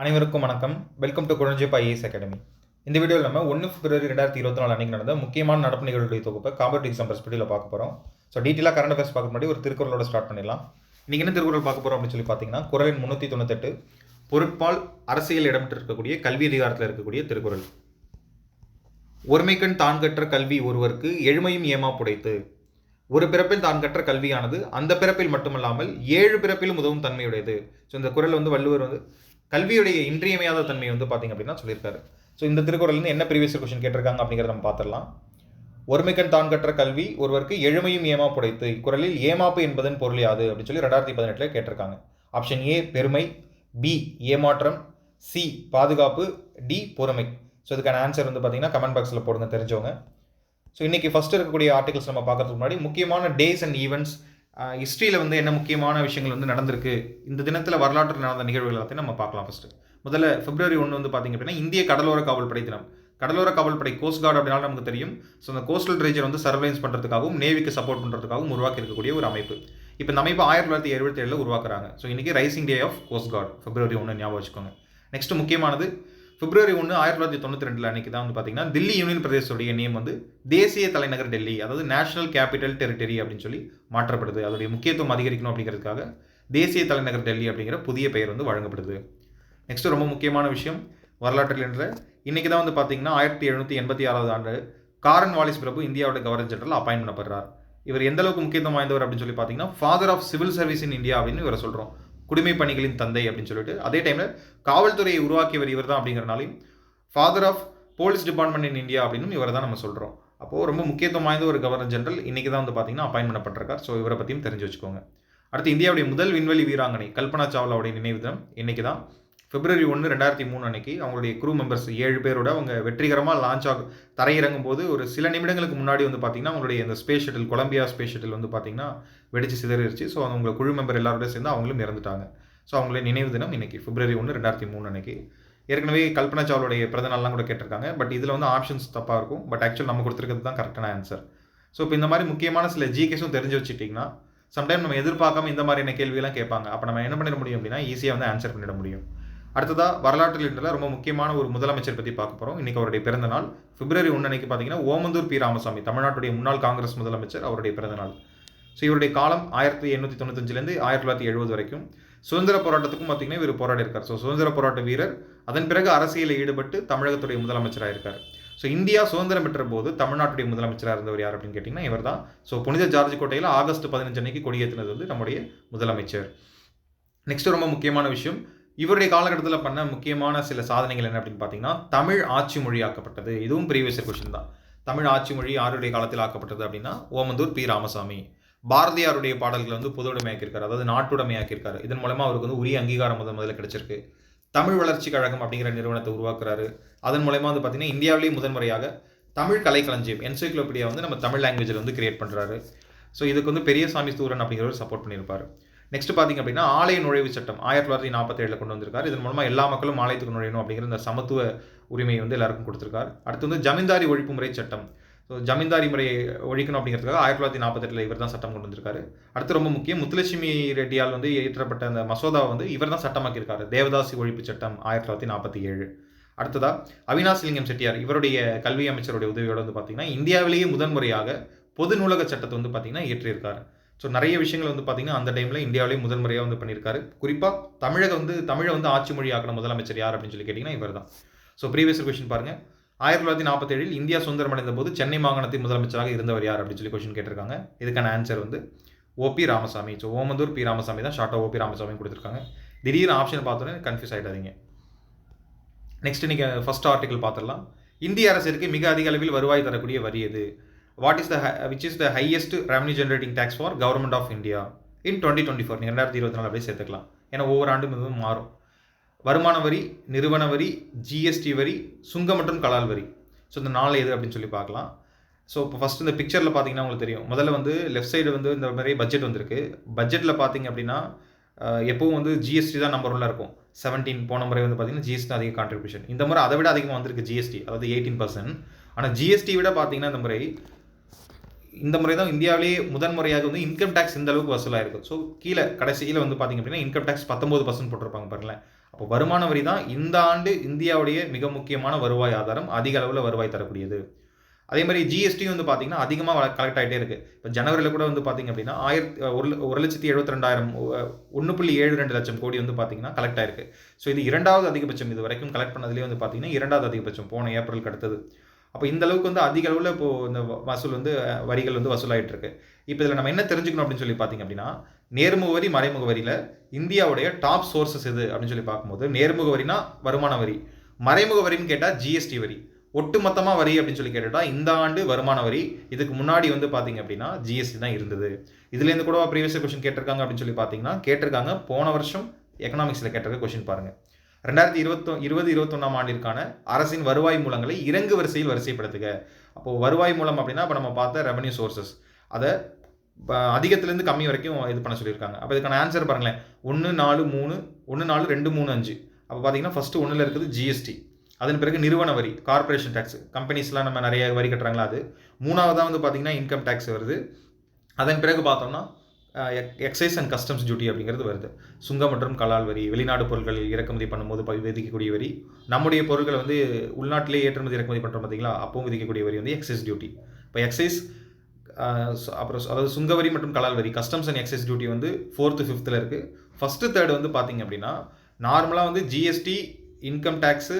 அனைவருக்கும் வணக்கம். Welcome to குழந்தை ஐஏஎஸ் அகாடமி. இந்த வீடியோவில் நம்ம 1 பிப்ரவரி 2024 அன்னைக்கு நடந்த முக்கியமான நடப்பு நிகழ்வுடைய தொகுப்பை காம்படிட்டிவ் எக்ஸாம் பெர்ஸ்பெக்டிவ்ல பார்க்க போகிறோம். ஸோ டீட்டெயிலாக கரண்ட் அஃபேர்ஸ் பார்க்க முன்னாடி ஒரு திருக்குறளோட ஸ்டார்ட் பண்ணிடலாம். இன்றைக்கி என்ன திருக்குறள் பார்க்க போகிறோம் அப்படின்னு சொல்லி பார்த்தீங்கன்னா, குறள் எண் 398 பொருட்பால் அரசியல் இடம்பெற்று இருக்கக்கூடிய கல்வி அதிகாரத்தில் இருக்கக்கூடிய திருக்குறள். ஒருமைக்கண் தான் கற்ற கல்வி ஒருவருக்கு எழுமையும் ஏமா புடைத்து. ஒரு பிறப்பில் தான் கற்ற கல்வியானது அந்த பிறப்பில் மட்டுமல்லாமல் 7 பிறப்பிலும் உதவும் தன்மையுடையது. ஸோ இந்த குறள் வள்ளுவர் கல்வியுடைய இன்றியமையாத தன்மை பார்த்தீங்க அப்படின்னா சொல்லியிருக்காரு. ஸோ இந்த திருக்குறள் என்ன ப்ரீவியஸ் கொஸ்டின் கேட்டிருக்காங்க அப்படிங்கிறத நம்ம பார்த்துடலாம். ஒருமைக்கண் தான் கற்ற கல்வி ஒருவருக்கு எழுமையும் ஏமா புடைத்து. இக்குறளில் ஏமாப்பு என்பதன் பொருள் யாது அப்படின்னு சொல்லி 2018 கேட்டிருக்காங்க. ஆப்ஷன் ஏ பெருமை, பி ஏமாற்றம், சி பாதுகாப்பு, டி பொறுமை. ஸோ இதுக்கான ஆன்சர் பார்த்தீங்கன்னா கமெண்ட் பாக்ஸில் போடுங்க தெரிஞ்சவங்க. ஸோ இன்றைக்கி ஃபஸ்ட்டு இருக்கக்கூடிய ஆர்டிகல்ஸ் நம்ம பார்க்கறதுக்கு முன்னாடி முக்கியமான டேஸ் அண்ட் ஈவெண்ட்ஸ், ஹிஸ்ட்ரியில் என்ன முக்கியமான விஷயங்கள் நடந்திருக்கு, இந்த தினத்தில் வரலாற்றில் நடந்த நிகழ்வுகள் எல்லாத்தையும் நம்ம பார்க்கலாம். ஃபஸ்ட்டு முதல்ல பிப்ரவரி 1 பார்த்தீங்க அப்படின்னா இந்திய கடலோர காவல் படை தினம். கடலோர காவல் படை கோஸ்ட் கார்டு அப்படின்னாலும் நமக்கு தெரியும். ஸோ அந்த கோஸ்டல் ரீஜன் சர்வைலன்ஸ் பண்ணுறதுக்காகவும் நேவிக்கு சப்போர்ட் பண்ணுறதுக்காகவும் உருவாக்கி இருக்கக்கூடிய ஒரு அமைப்பு. இப்போ இந்த அமைப்பு 1977 உருவாக்குறாங்க. ஸோ இன்றைக்கி raising day of coast guard பிப்ரவரி 1 ஞாபகம் வச்சுக்கோங்க. நெக்ஸ்ட் முக்கியமானது பிப்ரவரி 1 1992 அன்றைக்கி தான் பார்த்தீங்கன்னா தில்லி யூனியன் பிரதேசத்துடைய நேம் தேசிய தலைநகர் டெல்லி, அதாவது நேஷனல் கேபிட்டல் டெரிட்டரி அப்படின்னு சொல்லி மாற்றப்படுது. அதோடைய முக்கியத்துவம் அதிகரிக்கணும் அப்படிங்கிறதுக்காக தேசிய தலைநகர் டெல்லி அப்படிங்கிற புதிய பெயர் வழங்கப்படுது. நெக்ஸ்ட் ரொம்ப முக்கியமான விஷயம் வரலாற்றில் என்ற இன்றைக்கி தான் பார்த்தீங்கன்னா 1786 ஆண்டு காரன் வாலிஸ் பிரபு இந்தியாவோட கவர்னர் ஜெனரல் அப்பாயின்ட் பண்ணப்படுறார். இவர் எந்த அளவுக்கு முக்கியத்துவம் வாய்ந்தவர் அப்படின்னு சொல்லி பார்த்தீங்கன்னா father of civil service in India அப்படின்னு இவரை சொல்கிறோம். குடிமை பணிகளின் தந்தை அப்படின்னு சொல்லிட்டு, அதே டைமில் காவல்துறையை உருவாக்கியவர் இவர் தான் அப்படிங்கிறனாலையும் father of police department in India அப்படின்னு இவரை தான் நம்ம சொல்கிறோம். அப்போது ரொம்ப முக்கியத்துவம் வாய்ந்த ஒரு கவர்னர் ஜெனரல் இன்றைக்கி தான் பார்த்தீங்கன்னா அப்பாயின்ட் பண்ணப்பட்டிருக்கார். ஸோ இவரை பற்றியும் தெரிஞ்சு வச்சுக்கோங்க. அடுத்து இந்தியாவுடைய முதல் விண்வெளி வீராங்கனை கல்பனா சாவ்லாவுடைய நினைவு தினம் இன்றைக்கி தான் பிப்ரவரி 1 2003 அன்னைக்கு அவங்களுடைய க்ரூ மெம்பர்ஸ் 7 பேரோட அவங்க வெற்றிகரமாக லான்ச் தரையிறங்கும் போது ஒரு சில நிமிடங்களுக்கு முன்னாடி பார்த்தீங்கன்னா அவங்களுடைய இந்த space shuttle Columbia space shuttle பார்த்தீங்கன்னா வெடிச்சு சிதறிடுச்சு. ஸோ அவங்க குழு மெம்பர் எல்லாரோட சேர்ந்து அவங்களும் இறந்துட்டாங்க. ஸோ அவங்களுடைய நினைவு தினம் இன்னைக்கு பிப்ரவரி 1 2003 அன்னைக்கு. ஏற்கனவே கல்பனா சாவ்லாவுடைய பிறந்தநாள்லாம் கூட கேட்டிருக்காங்க. பட் இதில் ஆப்ஷன்ஸ் தப்பாக இருக்கும். பட் ஆக்சுவல் நம்ம கொடுத்துருக்கிறது தான் கரெக்டான ஆன்சர். ஸோ இப்போ இந்த மாதிரி முக்கியமான சில ஜிகேஸும் தெரிஞ்சு வச்சுட்டிங்கன்னா சம்டைம் நம்ம எதிர்பார்க்காம இந்த மாதிரியான கேள்வியெல்லாம் கேட்பாங்க. அப்போ நம்ம என்ன பண்ணிட முடியும் அப்படின்னா ஈஸியாக ஆன்சர் பண்ணிட முடியும். அடுத்ததாக வரலாற்றில் இருந்த ரொம்ப முக்கியமான ஒரு முதலமைச்சர் பற்றி பார்க்க போகிறோம். இன்றைக்கி அவருடைய பிறந்தநாள் பிப்ரவரி 1 அன்னைக்கு பார்த்தீங்கன்னா ஓமந்தூர் பி ராமசாமி, தமிழ்நாட்டுடைய முன்னாள் காங்கிரஸ் முதலமைச்சர், அவருடைய பிறந்தநாள். ஸோ இவருடைய காலம் 1895 1970 வரைக்கும். சுதந்திர போராட்டத்துக்கும் பார்த்தீங்கன்னா இவர் போராடி இருக்கார். ஸோ சுதந்திர போராட்ட வீரர். அதன் பிறகு அரசியலில் ஈடுபட்டு தமிழகத்துடைய முதலமைச்சராக இருக்கார். ஸோ இந்தியா சுதந்திரம் பெற்ற போது தமிழ்நாட்டுடைய முதலமைச்சராக இருந்தவர் யார் அப்படின்னு கேட்டிங்கன்னா இவர் தான். ஸோ புனித ஜார்ஜ் கோட்டையில் ஆகஸ்ட் 15 அன்னைக்கு கொடியேற்றினது நம்முடைய முதலமைச்சர். நெக்ஸ்ட் ரொம்ப முக்கியமான விஷயம், இவருடைய காலகட்டத்தில் பண்ண முக்கியமான சில சாதனைகள் என்ன அப்படின்னு பார்த்தீங்கன்னா தமிழ் ஆட்சி மொழி ஆக்கப்பட்டது. இதுவும் ப்ரீவியஸ் கொஸ்டின் தான். தமிழ் ஆட்சி மொழி யாருடைய காலத்தில் ஆக்கப்பட்டது அப்படின்னா ஓமந்தூர் பி ராமசாமி. பாரதியாருடைய பாடல்களை பொதுவுடைமையாக்கியிருக்காரு, அதாவது நாட்டுடைமையாக்கியிருக்காரு. இதன் மூலமா அவருக்கு உரிய அங்கீகாரம் முதல்ல கிடைச்சிருக்கு. தமிழ் வளர்ச்சி கழகம் அப்படிங்கிற நிறுவனத்தை உருவாக்குறாரு. அதன் மூலமா பார்த்தீங்கன்னா இந்தியாவிலேயே முதன்முறையாக தமிழ் கலைக்களஞ்சியம் என்சைக்ளோபீடியா நம்ம தமிழ் லாங்குவேஜில் கிரியேட் பண்ணுறாரு. ஸோ இதுக்கு பெரியசாமி ஸ்தூரன் அப்படிங்கிறவர் சப்போர்ட் பண்ணியிருப்பார். நெக்ஸ்ட் பார்த்தீங்க அப்படின்னா ஆலய நுழைவு சட்டம் 1947 கொண்டு வந்திருக்காரு. இதன் மூலமாக எல்லா மக்களும் ஆலயத்துக்கு நுழையணும் அப்படிங்கிற இந்த சமத்துவ உரிமையை எல்லாருக்கும் கொடுத்துருக்காரு. அடுத்து ஜமீன்தாரி ஒழிப்பு முறை சட்டம். ஸோ ஜமீன்தாரி முறையை ஒழிக்கணும் அப்படிங்கிறதுக்காக 1948 இவர் தான் சட்டம் கொண்டு வந்திருக்காரு. அடுத்து ரொம்ப முக்கியம், முத்துலட்சுமி ரெட்டியால் இயற்றப்பட்ட அந்த மசோதாவை இவர் தான் சட்டமாக்கியிருக்காரு. தேவதாசி ஒழிப்பு சட்டம் 1947. அடுத்ததா அவினாசிலிங்கம் செட்டியார், இவருடைய கல்வி அமைச்சருடைய உதவியோடு பார்த்தீங்கன்னா இந்தியாவிலேயே முதன்முறையாக பொது நூலக சட்டத்தை பார்த்தீங்கன்னா இயற்றியிருக்காரு. ஸோ நிறைய விஷயங்கள் பார்த்தீங்கன்னா அந்த டைமில் இந்தியாவிலேயே முதன்முறையாக பண்ணியிருக்காரு. குறிப்பாக தமிழை ஆட்சி மொழி ஆக்கின முதலமைச்சர் யார் அப்படின்னு சொல்லி கேட்டிங்கன்னா இவர் தான். ஸோ ப்ரீவியஸ் கொஸ்டின் பாருங்கள், 1947 இந்தியா சுதந்திரம் அடைந்த போது சென்னை மாகாணத்தின் முதலமைச்சராக இருந்தவர் யார் அப்படின்னு சொல்லி கொஸ்டின் கேட்டிருக்காங்க. இதுக்கான answer OP Ramasamy. So Omandur P Ramasamy தான் ஷார்ட்டாக ஓபி ராமசாமி கொடுத்துருக்காங்க. திடீர்னு ஆப்ஷன் பார்த்தோன்னே கன்ஃபியூஸ் ஆகிடாதீங்க. நெக்ஸ்ட் நீங்கள் ஃபர்ஸ்ட் ஆர்டிகல் பார்த்துடலாம். இந்திய அரசிற்கு மிக அதிக அளவில் வருவாய் தரக்கூடிய வரி எது? which is the highest revenue generating tax for government of India in 2024? நீங்கள் 2024 அப்படியே சேர்த்துக்கலாம். ஏன்னா ஒவ்வொரு ஆண்டும் இதுவும் மாறும். வருமான வரி, நிறுவன வரி, ஜிஎஸ்டி வரி, சுங்கம் மற்றும் கலால் வரி. ஸோ இந்த 4 எது அப்படின்னு சொல்லி பார்க்கலாம். ஸோ இப்போ ஃபஸ்ட் இந்த பிக்சரில் பார்த்தீங்கன்னா உங்களுக்கு தெரியும். முதல்ல லெஃப்ட் சைடு இந்த மாதிரி பட்ஜெட் வந்திருக்கு. பட்ஜெட்டில் பார்த்தீங்க அப்படின்னா எப்பவும் ஜிஎஸ்டி தான் நம்பர் 1 இருக்கும். 17 போன முறை பார்த்தீங்கன்னா ஜிஎஸ்டி அதிக கான்ட்ரிபியூஷன். இந்த முறை அதை விட அதிகமாக வந்திருக்கு ஜிஎஸ்டி, அதாவது 18%. ஆனால் ஜிஎஸ்டி விட பார்த்தீங்கன்னா இந்த முறை தான் இந்தியாவிலேயே முதன்முறையாக இன்கம் டேக்ஸ் இந்த அளவுக்கு வசூலாக இருக்கும். ஸோ கீழே கடைசியில் பார்த்தீங்க அப்படின்னா இன்கம் டேக்ஸ் 19% போட்டிருப்பாங்க பாருங்களேன். அப்போ வருமான வரி தான் இந்த ஆண்டு இந்தியாவுடைய மிக முக்கியமான வருவாய் ஆதாரம், அதிக அளவில் வருவாய் தரக்கூடியது. அதே மாதிரி ஜிஎஸ்டியும் வந்து பார்த்தீங்கன்னா அதிகமாக கலெக்ட் ஆகிட்டே இருக்குது. இப்போ ஜனவரியில் கூட வந்து பார்த்தீங்க அப்படின்னா 1,72,000 1.72 லட்சம் கோடி வந்து பார்த்தீங்கன்னா கலெக்ட் ஆயிருக்கு. ஸோ இது 2வது அதிகபட்சம், இது வரைக்கும் கலெக்ட் பண்ணதுலேயே வந்து பார்த்தீங்கன்னா 2வது அதிகபட்சம் போன ஏப்ரலுக்கு அடுத்தது. அப்போ இந்த அளவுக்கு வந்து அதிக அளவில் இப்போது இந்த வசூல் வந்து வரிகள் வந்து வசூலாகிட்டு இருக்கு. இப்போ இதில் நம்ம என்ன தெரிஞ்சுக்கணும் அப்படின்னு சொல்லி பார்த்தீங்க அப்படின்னா, நேர்முக வரி மறைமுக வரியில் இந்தியாவுடைய டாப் சோர்சஸ் எது அப்படின்னு சொல்லி பார்க்கும்போது, நேர்முக வரினா வருமான வரி, மறைமுக வரின்னு கேட்டால் ஜிஎஸ்டி வரி, ஒட்டுமொத்தமாக வரி அப்படின்னு சொல்லி கேட்டுட்டா இந்த ஆண்டு வருமான வரி, இதுக்கு முன்னாடி வந்து பார்த்தீங்க அப்படின்னா ஜிஎஸ்டி தான் இருந்தது. இதுலேருந்து கூட ப்ரீவியஸ் கொஸ்டின் கேட்டிருக்காங்க அப்படின்னு சொல்லி பார்த்தீங்கன்னா கேட்டிருக்காங்க. போன வருஷம் எக்கனாமிக்ஸில் கேட்டிருக்க கொஸ்டின் பாருங்க. 2020-21 ஆண்டிற்கான அரசின் வருவாய் மூலங்களை இறங்கு வரிசையில் வரிசைப்படுத்துக. அப்போது வருவாய் மூலம் அப்படின்னா இப்போ நம்ம பார்த்த ரெவன்யூ சோர்சஸ், அதை அதிகத்துலேருந்து கம்மி வரைக்கும் இது பண்ண சொல்லியிருக்காங்க. அப்போ இதுக்கான ஆன்சர் பாருங்களேன், 1,4,2,3,5. அப்போ பார்த்தீங்கன்னா ஃபஸ்ட்டு 1ல் இருக்குது ஜிஎஸ்டி, அதன் பிறகு நிறுவன வரி, கார்பரேஷன் டேக்ஸ், கம்பெனிஸ்லாம் நம்ம நிறைய வரி கட்டுறாங்களா அது. 3வதாக வந்து பார்த்தீங்கன்னா இன்கம் டேக்ஸ் வருது. அதன் பிறகு பார்த்தோம்னா எக்ஸைஸ் அண்ட் கஸ்டம்ஸ் டியூட்டி அப்படிங்கிறது வருது. சுங்கம் மற்றும் கலால் வரி, வெளிநாடு பொருட்கள் இறக்குமதி பண்ணும்போது விதிக்கக்கூடிய வரி, நம்முடைய பொருட்களை வந்து உள்நாட்டிலே ஏற்றுமதி இறக்குமதி பண்ணுறோம் பார்த்தீங்களா, அப்பவும் விதிக்கக்கூடிய வரி வந்து எக்ஸைஸ் டியூட்டி. இப்போ எக்ஸைஸ் அப்புறம் அதாவது சுங்கவரி மற்றும் கலால் வரி, கஸ்டம்ஸ் அண்ட் எக்ஸைஸ் டியூட்டி வந்து 4th 5th இருக்குது. ஃபஸ்ட்டு 3rd வந்து பார்த்தீங்க அப்படின்னா நார்மலாக வந்து GST, income tax,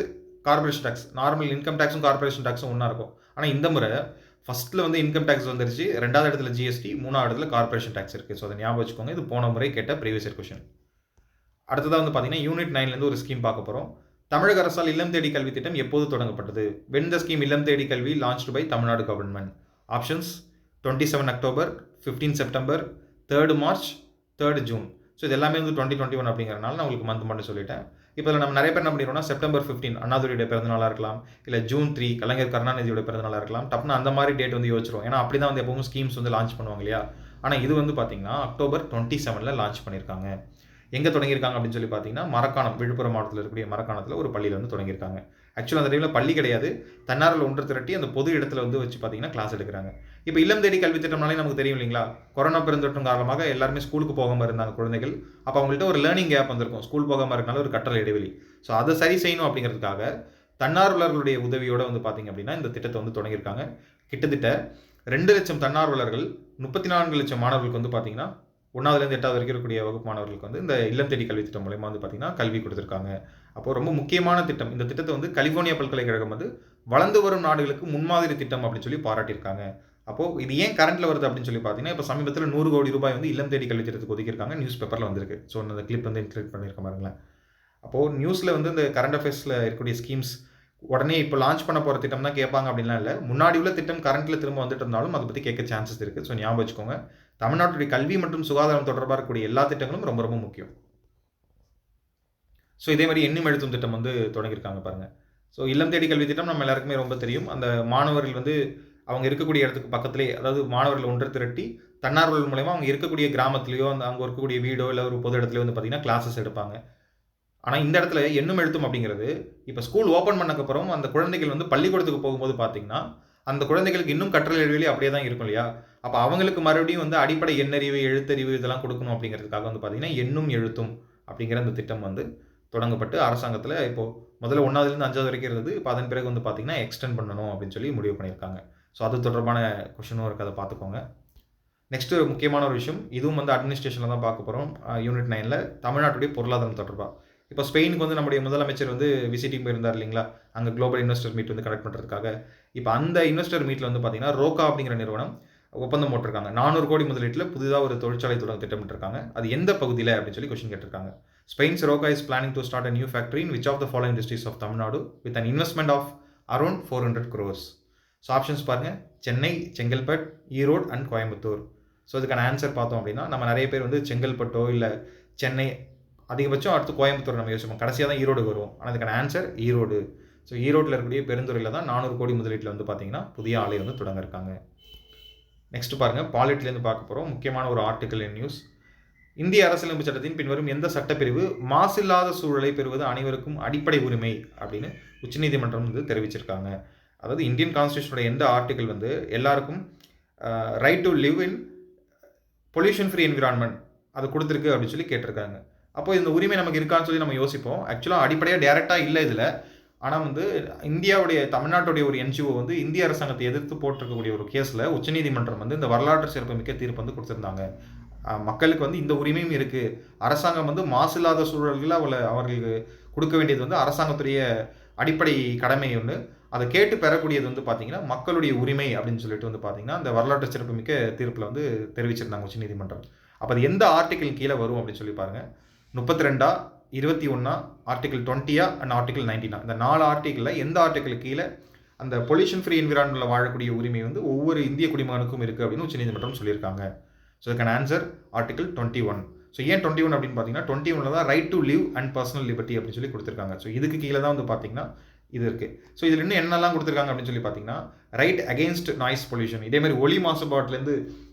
corporation tax, normal income டேக்ஸும் கார்பரேஷன் டேக்ஸும் ஒன்றா இருக்கும். ஆனால் இந்த முறை ஃபஸ்ட்டில் வந்து இன்கம் டேக்ஸ் வந்துருச்சு, 2வது இடத்துல ஜிஎஸ்டி, 3வது இடத்துல கார்பரேஷன் டேக்ஸ் இருக்குது. ஸோ அதை ஞாபகம் வச்சுக்கோங்க. இது போன முறை கேட்ட ப்ரீவியஸ் இயர் கொஷின். அடுத்ததாக வந்து பார்த்தீங்கன்னா யூனிட் 9லேருந்து ஒரு ஸ்கீம் பார்க்க போகிறோம். தமிழக அரசால் இல்லம் தேடி கல்வி திட்டம் எப்போது தொடங்கப்பட்டது? When the scheme Illam Thedi Kalvi launched by Tamil Nadu government? Options 27 October, 15 September, 3 March, 3 June. So இது எல்லாமே வந்து 2021 அப்படிங்கிறனால நான் உங்களுக்கு மந்த் மட்டும் சொல்லிட்டேன். இப்போ நம்ம நிறைய பேர் என்ன பண்ணிடுவோம்னா செப்டம்பர் 15 அண்ணாதுரையுடைய பிறந்தநாளாக இருக்கலாம், இல்லை ஜூன் 3 கலைஞர் கருணாநிதியோட பிறந்தநாளாக இருக்கலாம். டப்புன்னு அந்த மாதிரி டேட் வந்து யோசிச்சிரும். ஏன்னா அப்படி தான் வந்து எப்பவும் ஸ்கீம்ஸ் வந்து லான்ச் பண்ணுவாங்க இல்லையா. ஆனால் இது வந்து பார்த்தீங்கன்னா அக்டோபர் 27 லான்ச் பண்ணியிருக்காங்க. எங்கே தொடங்கியிருக்காங்க அப்படின்னு சொல்லி பார்த்தீங்கன்னா மரக்காணம், விழுப்புரம் மாவட்டத்தில் இருக்கக்கூடிய மரக்காணத்தில் ஒரு பள்ளியில் வந்து தொடங்கியிருக்காங்க. ஆக்சுவலாக அந்த டைமில் பள்ளி கிடையாது, தன்னாரில் ஒன்று திரட்டி அந்த பொது இடத்துல வந்து வச்சு பார்த்தீங்கன்னா கிளாஸ் எடுக்கிறாங்க. இப்போ இல்லம் தேடி கல்வி திட்டம்னாலே நமக்கு தெரியும் இல்லைங்களா, கொரோனா பெருந்தொற்றும் காரணமாக எல்லாருமே ஸ்கூலுக்கு போகாமல் இருந்தாங்க குழந்தைகள். அப்போ அவங்கள்ட்ட ஒரு லேர்னிங் கேப் வந்திருக்கும், ஸ்கூல் போகாமல் இருக்கனால ஒரு கற்றல் இடைவெளி. ஸோ அதை சரி செய்யணும் அப்படிங்கிறதுக்காக தன்னார்வலர்களுடைய உதவியோடு வந்து பார்த்தீங்க அப்படின்னா இந்த திட்டத்தை வந்து தொடங்கியிருக்காங்க. கிட்டத்தட்ட 2 லட்சம் தன்னார்வலர்கள் 34 லட்சம் மாணவர்களுக்கு வந்து பார்த்தீங்கன்னா 1வதுலேருந்து 8வது வரைக்கும் இருக்கக்கூடிய வகுப்பு மாணவர்களுக்கு வந்து இந்த இல்லம் தேடி கல்வி திட்டம் மூலமா வந்து பார்த்தீங்கன்னா கல்வி கொடுத்துருக்காங்க. அப்போ ரொம்ப முக்கியமான திட்டம். இந்த திட்டத்தை வந்து கலிஃபோர்னியா பல்கலைக்கழகம் வந்து வளர்ந்து வரும் நாடுகளுக்கு முன்மாதிரி திட்டம் அப்படின்னு சொல்லி பாராட்டியிருக்காங்க. அப்போது இது ஏன் கரண்ட்டில் வருது அப்படின்னு சொல்லி பார்த்தீங்கன்னா, இப்போ சமீபத்தில் 100 கோடி ரூபாய் வந்து இல்லம் தேடி கல்வி திட்டத்துக்கு ஒதுக்கியிருக்காங்க. நியூஸ் பேப்பரில் வந்திருக்கு. ஸோ அந்த கிளிப் வந்து இன்க்ளூட் பண்ணியிருக்க பாருங்களேன். அப்போது நியூஸில் வந்து இந்த கரண்ட் அஃபேர்ஸில் இருக்கக்கூடிய ஸ்கீம்ஸ் உடனே இப்போ லான்ச் பண்ண போகிற திட்டம் தான் கேட்பாங்க அப்படின்லாம் இல்லை. முன்னாடி உள்ள திட்டம் கரண்ட்டில் திரும்ப வந்துட்டு இருந்தாலும் அதை பற்றி கேட்க சான்சஸ் இருக்குது. ஸோ ஞாபகம் வச்சுக்கோங்க. தமிழ்நாட்டுடைய கல்வி மற்றும் சுகாதாரம் தொடர்பாக இருக்கக்கூடிய எல்லா திட்டங்களும் ரொம்ப ரொம்ப முக்கியம். ஸோ இதே மாதிரி எண்ணும் எழுத்தும் திட்டம் வந்து தொடங்கியிருக்காங்க பாருங்கள். ஸோ இல்லம் தேடி கல்வி திட்டம் நம்ம எல்லாருக்குமே ரொம்ப தெரியும். அந்த மாணவர்கள் வந்து அவங்க இருக்கக்கூடிய இடத்துக்கு பக்கத்திலே, அதாவது மாணவர்கள் ஒன்று திரட்டி தன்னார்வலர்கள் மூலமா அவங்க இருக்கக்கூடிய கிராமத்துலேயோ அங்கே இருக்கக்கூடிய வீடோ இல்லை ஒரு பொது இடத்துலையோ வந்து பார்த்தீங்கன்னா கிளாஸஸ் எடுப்பாங்க. ஆனால் இந்த இடத்துல எண்ணும் எழுத்தும் அப்படிங்கிறது இப்போ ஸ்கூல் ஓப்பன் பண்ணக்கப்புறம் அந்த குழந்தைகள் வந்து பள்ளிக்கூடத்துக்கு போகும்போது பார்த்தீங்கன்னா அந்த குழந்தைகளுக்கு இன்னும் கற்றல் இடைவெளி அப்படியே தான் இருக்கும் இல்லையா. அப்போ அவங்களுக்கு மறுபடியும் வந்து அடிப்படை எண்ணறிவு, எழுத்தறிவு இதெல்லாம் கொடுக்கணும் அப்படிங்கிறதுக்காக வந்து பார்த்தீங்கன்னா எண்ணும் எழுத்தும் அப்படிங்கிற அந்த திட்டம் வந்து தொடங்கப்பட்டு அரசாங்கத்தில் இப்போது முதல்ல 1வதுலேருந்து 5வது வரைக்கும் இருந்தது. இப்போ அதன் பிறகு வந்து பார்த்தீங்கன்னா எக்ஸ்டெண்ட் பண்ணணும் அப்படின்னு சொல்லி முடிவு பண்ணியிருக்காங்க. ஸோ அது தொடர்பான கொஷினும் இருக்குது, அதை பார்த்துக்கோங்க. நெக்ஸ்ட்டு முக்கியமான ஒரு விஷயம், இதுவும் வந்து அட்மினிஸ்ட்ரேஷனில் தான் பார்க்க போகிறோம். யூனிட் 9ல் தமிழ்நாட்டுடைய பொருளாதாரம் தொடர்பாக. இப்போ ஸ்பெயினுக்கு வந்து நம்முடைய முதலமைச்சர் வந்து விசிட்டிங் போயிருந்தார் இல்லைங்களா, அங்கே குளோபல் இன்வெஸ்டர் மீட் வந்து கனெக்ட் பண்ணுறதுக்காக. இப்போ அந்த இன்வெஸ்டர் மீட்டில் வந்து பார்த்தீங்கன்னா ரோக்கா அப்படிங்கிற நிறுவனம் ஒப்பந்தம் போட்டிருக்காங்க. 400 கோடி முதலீட்டில் புதிதாக ஒரு தொழிற்சாலை தொடங்க திட்டமிட்டிருக்காங்க. அது எந்த பகுதியில் அப்படின்னு சொல்லி கொஸ்டின் கேட்டிருக்காங்க. Spain's Roca is planning to start a new factory in which of the following districts of Tamil Nadu with an investment of around 400 crores. So options பாருங்கள், சென்னை, செங்கல்பட், ஈரோடு அண்ட் கோயம்புத்தூர். ஸோ இதுக்கான ஆன்சர் பார்த்தோம் அப்படின்னா நம்ம நிறைய பேர் வந்து செங்கல்பட்டோ இல்லை சென்னை, அதிகபட்சம் அடுத்து கோயம்புத்தூர் நம்ம யோசிப்போம், கடைசியாக தான் ஈரோடு வரும். ஆனால் அதுக்கான ஆன்சர் ஈரோடு. ஸோ ஈரோட்டில் இருக்கக்கூடிய பெருந்துறையில் தான் 400 கோடி முதலீட்டில் வந்து பார்த்தீங்கன்னா புதிய ஆலை வந்து தொடங்க இருக்காங்க. நெக்ஸ்ட் பாருங்கள், பாலிட்டிலேருந்து பார்க்க போகிறோம். முக்கியமான ஒரு ஆர்டிக்கல் இன் நியூஸ். இந்திய அரசியலமைப்பு சட்டத்தின் பின்வரும் எந்த சட்டப்பிரிவு மாசில்லாத சூழலை பெறுவது அனைவருக்கும் அடிப்படை உரிமை அப்படின்னு உச்சநீதிமன்றம் வந்து தெரிவிச்சிருக்காங்க. அதாவது இந்தியன் கான்ஸ்டியூஷனோட எந்த ஆர்டிக்கல் வந்து எல்லாருக்கும் right to live in pollution free environment அது கொடுத்துருக்கு அப்படின்னு சொல்லி கேட்டிருக்காங்க. அப்போ இந்த உரிமை நமக்கு இருக்கான்னு சொல்லி நம்ம யோசிப்போம். ஆக்சுவலாக அடிப்படையாக டேரெக்டாக இல்லை இதில். ஆனால் வந்து இந்தியாவுடைய தமிழ்நாட்டுடைய ஒரு என்ஜிஓ வந்து இந்திய அரசாங்கத்தை எதிர்த்து போட்டிருக்கக்கூடிய ஒரு கேஸில் உச்சநீதிமன்றம் வந்து இந்த வரலாற்று சிறப்புமிக்க தீர்ப்பு வந்து கொடுத்துருந்தாங்க. மக்களுக்கு வந்து இந்த உரிமையும் இருக்குது. அரசாங்கம் வந்து மாசு இல்லாத சூழல்களில் அவர்களுக்கு கொடுக்க வேண்டியது வந்து அரசாங்கத்துடைய அடிப்படை கடமை ஒன்று. அதை கேட்டு பெறக்கூடியது வந்து பார்த்தீங்கன்னா மக்களுடைய உரிமை அப்படின்னு சொல்லிட்டு வந்து பார்த்தீங்கன்னா அந்த வரலாற்று சிறப்புமிக்க தீர்ப்பில் வந்து தெரிவிச்சிருந்தாங்க உச்சநீதிமன்றம். அப்போ அது எந்த ஆர்டிக்கிள் கீழே வரும் அப்படின்னு சொல்லி பாருங்கள். 32, 21, ஆர்டிகிள் 20 அண்ட் ஆர்டிகிள் 19. இந்த 4 ஆர்டிகிளில் எந்த ஆர்டிகிள் கீழே அந்த பொல்யூஷன் ஃப்ரீ என்விரான்மெண்ட்டில் வாழக்கூடிய உரிமை வந்து ஒவ்வொரு இந்திய குடிமகனுக்கும் இருக்குது அப்படின்னு உச்சநீதிமன்றம் சொல்லியிருக்காங்க. ஸோ இதுக்கான ஆன்சர் ஆர்டிகிள் 21. ஸோ ஏன் 21 அப்படின்னு பார்த்தீங்கன்னா 21 தான் right to live and personal liberty அப்படின்னு சொல்லி கொடுத்துருக்காங்க. ஸோ இதுக்கு கீழே தான் வந்து பார்த்தீங்கன்னா இது இருக்குது. ஸோ இதில் இன்னும் என்னெல்லாம் கொடுத்துருக்காங்க அப்படின்னு சொல்லி பார்த்தீங்கன்னா ரைட் அகெயின்ஸ்ட் நாய்ஸ் பொல்யூஷன், இதேமாதிரி ஒலி